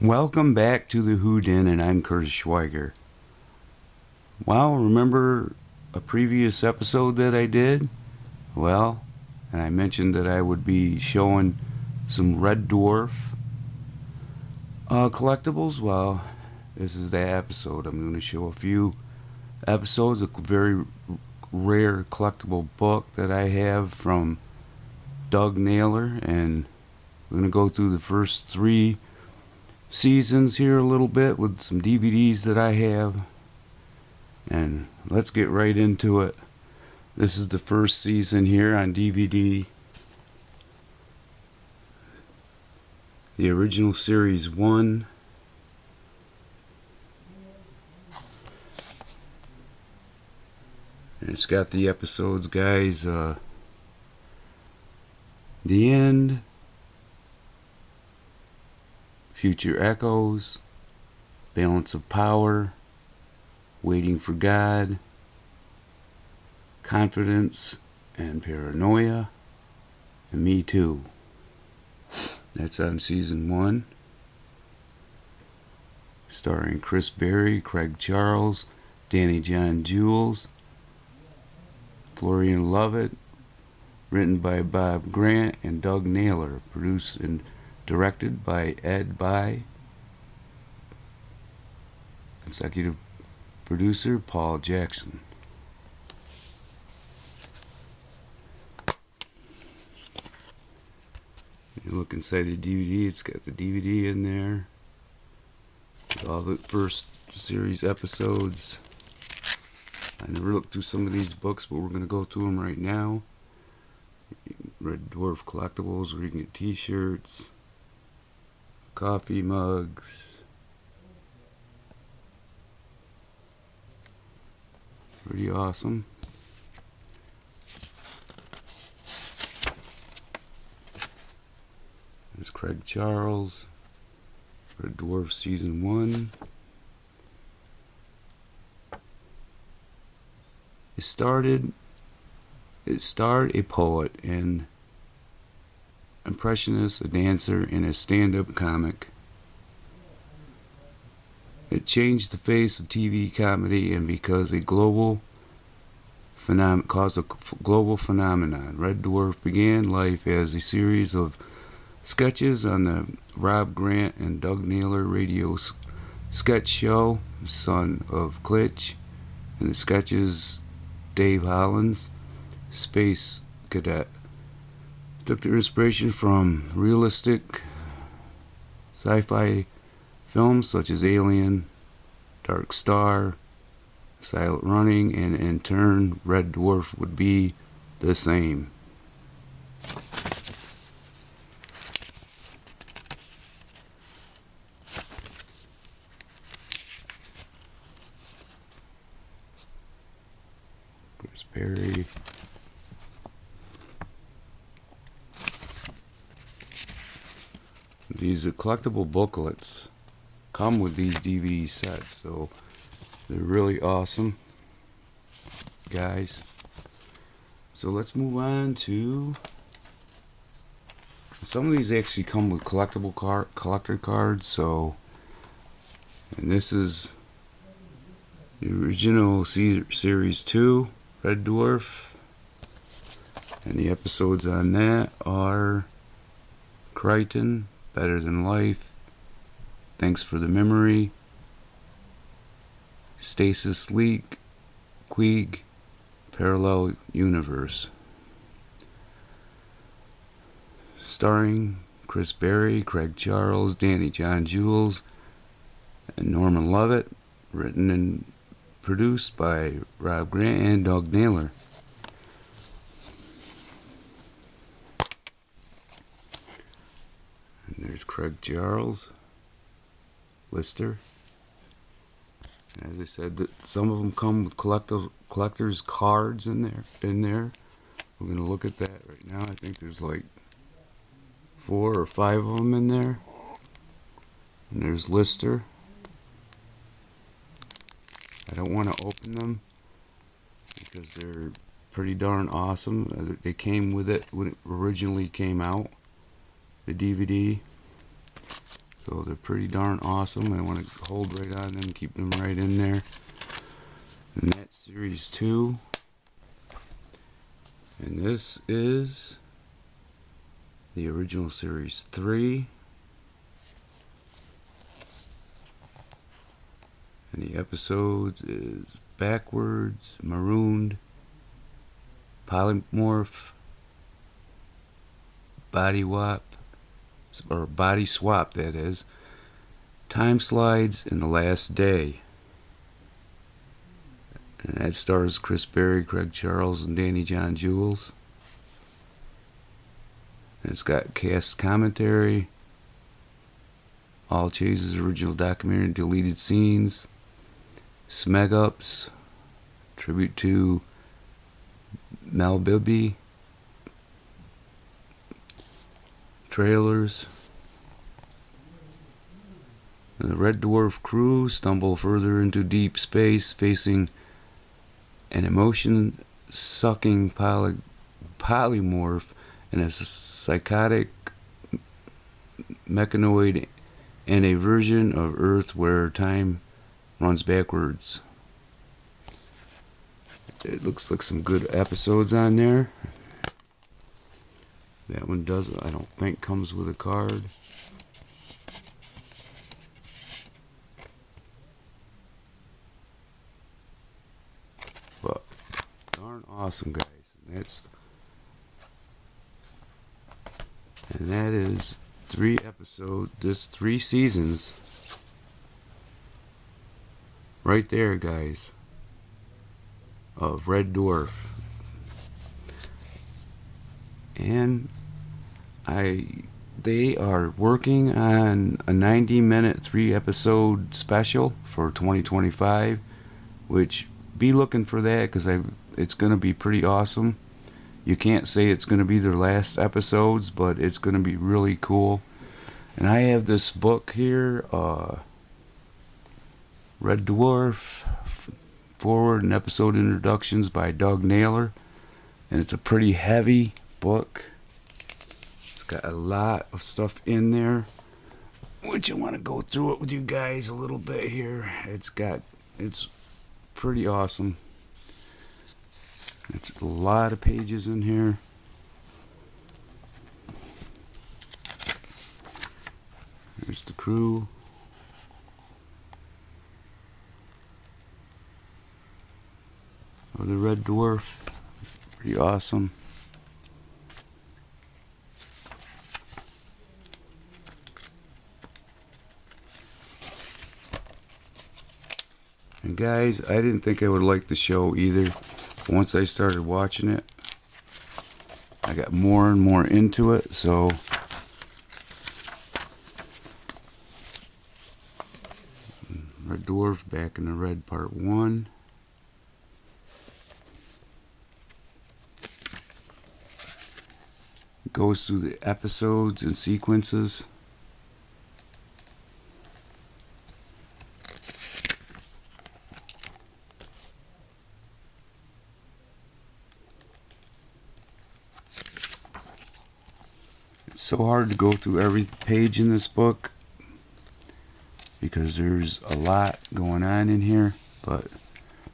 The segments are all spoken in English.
Welcome back to the Houdin, and I'm Curtis Schweiger. Well, remember a previous episode that I did? Well, and I mentioned that I would be showing some Red Dwarf collectibles. Well, this is that episode. I'm going to show a few episodes, a very rare collectible book that I have from Doug Naylor, and we're going to go through the first three seasons here a little bit with some DVDs that I have, and let's get right into it. This is the first season here on DVD. The original series 1. And it's got the episodes, guys. The End, Future Echoes, Balance of Power, Waiting for God, Confidence and Paranoia, and Me Too. That's on season 1. Starring Chris Berry, Craig Charles, Danny John Jules, Florian Lovett, written by Bob Grant and Doug Naylor, produced and directed by Ed By, executive producer Paul Jackson. You look inside the DVD, it's got the DVD in there with all the first series episodes. I never looked through some of these books, but we're going to go through them right now. Red Dwarf Collectibles, where you can get t-shirts, coffee mugs. Pretty awesome. There's Craig Charles, Red Dwarf Season 1. It starred a poet, an impressionist, a dancer, and a stand-up comic. It changed the face of TV comedy, and because a global caused a global phenomenon. Red Dwarf began life as a series of sketches on the Rob Grant and Doug Naylor radio sketch show, Son of Glitch, and the sketches Dave Hollins, Space Cadet. Took their inspiration from realistic sci-fi films such as Alien, Dark Star, Silent Running, and in turn, Red Dwarf would be the same. Chris Perry. These collectible booklets come with these DVD sets, so they're really awesome, guys. So let's move on to some of these. Actually come with collector cards. So, and this is the original series 2, Red Dwarf, and the episodes on that are Crichton, Better Than Life, Thanks for the Memory, Stasis Leak, Queeg, Parallel Universe. Starring Chris Berry, Craig Charles, Danny John Jules, and Norman Lovett. Written and produced by Rob Grant and Doug Naylor. And there's Craig Charles, Lister. As I said, some of them come with collector's cards in there. We're going to look at that right now. I think there's like 4 or 5 of them in there. And there's Lister. I don't want to open them because they're pretty darn awesome. They came with it when it originally came out, the DVD. So they're pretty darn awesome. I want to hold right on them, keep them right in there. And that's series 2. And this is the original series 3. And the episodes is Backwards, Marooned, Polymorph, Body Swap, that is, Time Slides, and The Last Day. And that stars Chris Berry, Craig Charles, and Danny John Jules. And it's got cast commentary, all Chase's original documentary, deleted scenes, smeg ups, tribute to Mel Bibby, trailers. And the Red Dwarf crew stumble further into deep space, facing an emotion-sucking polymorph and a psychotic mechanoid and a version of Earth where time runs backwards. It looks like some good episodes on there. That one doesn't, I don't think, comes with a card. But darn awesome, guys. And that is 3 episodes, just 3 seasons. Right there, guys, of Red Dwarf. And they are working on a 90-minute 3-episode special for 2025, which be looking for that, because it's going to be pretty awesome. You can't say it's going to be their last episodes, but it's going to be really cool. And I have this book here, Red Dwarf, Forward and Episode Introductions by Doug Naylor. And it's a pretty heavy book. It's got a lot of stuff in there, which I want to go through it with you guys a little bit here. It's pretty awesome. It's a lot of pages in here. There's the crew. Of the Red Dwarf. Pretty awesome. And guys, I didn't think I would like the show either. Once I started watching it, I got more and more into it. So Red Dwarf, Back in the Red, Part 1. Goes through the episodes and sequences. It's so hard to go through every page in this book because there's a lot going on in here, but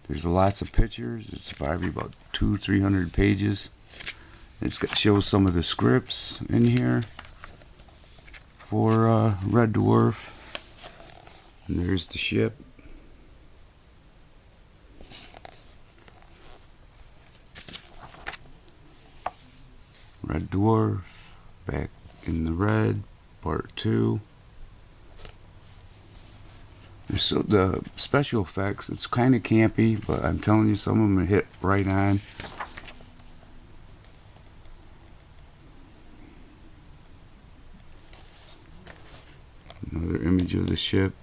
there's lots of pictures. It's probably about 200-300 pages. It shows some of the scripts in here for Red Dwarf. And there's the ship. Red Dwarf, Back in the Red, Part 2. So the special effects, it's kind of campy, but I'm telling you, some of them hit right on. Another image of the ship.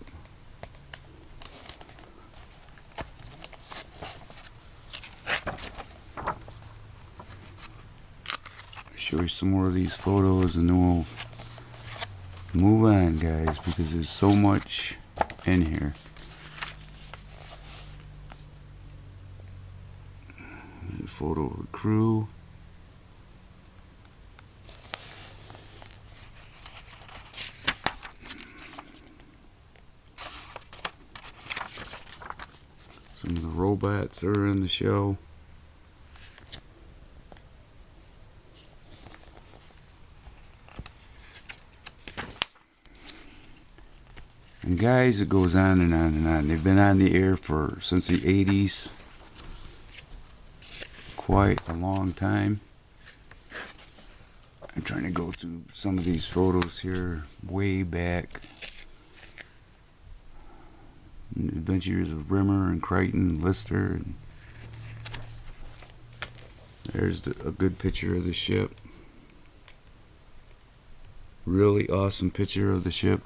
Show you some more of these photos and then we'll move on, guys, because there's so much in here. A photo of the crew. robots that are in the show. And guys, it goes on and on and on. They've been on the air since the 80s. Quite a long time. I'm trying to go through some of these photos here way back. Adventures of Rimmer and Crichton, Lister. And there's a good picture of the ship. Really awesome picture of the ship.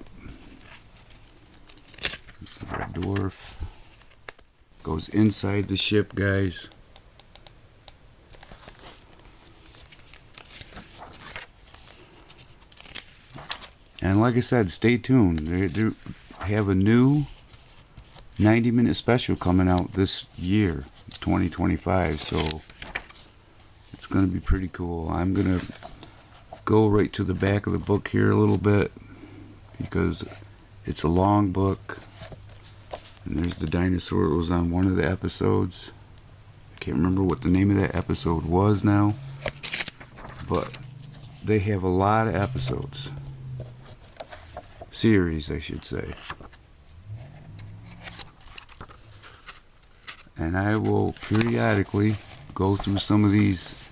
Red Dwarf goes inside the ship, guys. And like I said, stay tuned. They have a new 90-minute special coming out this year, 2025. So it's going to be pretty cool. I'm going to go right to the back of the book here a little bit because it's a long book. And there's the dinosaur that was on one of the episodes. I can't remember what the name of that episode was now. But they have a lot of episodes. Series, I should say. And I will periodically go through some of these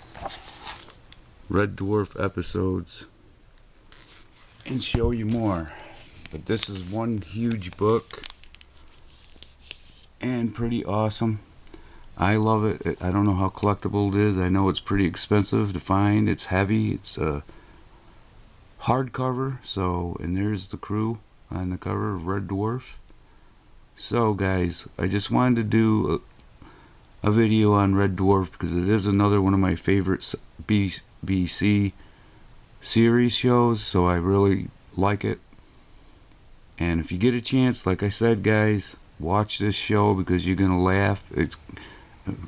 Red Dwarf episodes and show you more. But this is one huge book and pretty awesome. I love it. I don't know how collectible it is. I know it's pretty expensive to find. It's heavy. It's a hardcover. So, and there's the crew on the cover of Red Dwarf. So guys, I just wanted to do a video on Red Dwarf because it is another one of my favorite BBC series shows, so I really like it. And if you get a chance, like I said, guys, watch this show because you're gonna laugh. It's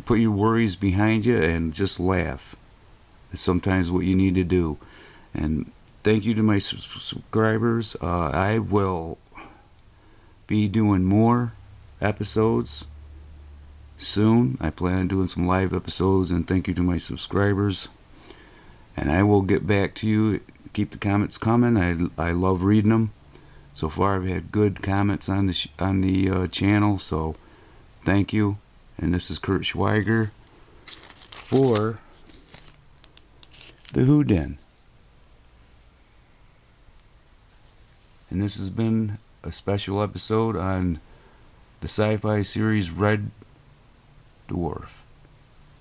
put your worries behind you and just laugh. It's sometimes what you need to do. And thank you to my subscribers. I will be doing more episodes soon. I plan on doing some live episodes, and thank you to my subscribers. And I will get back to you. Keep the comments coming. I love reading them. So far, I've had good comments on the channel. So thank you. And this is Kurt Schweiger for the Who Den. And this has been a special episode on the sci-fi series Red Dwarf.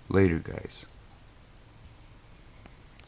Later, guys.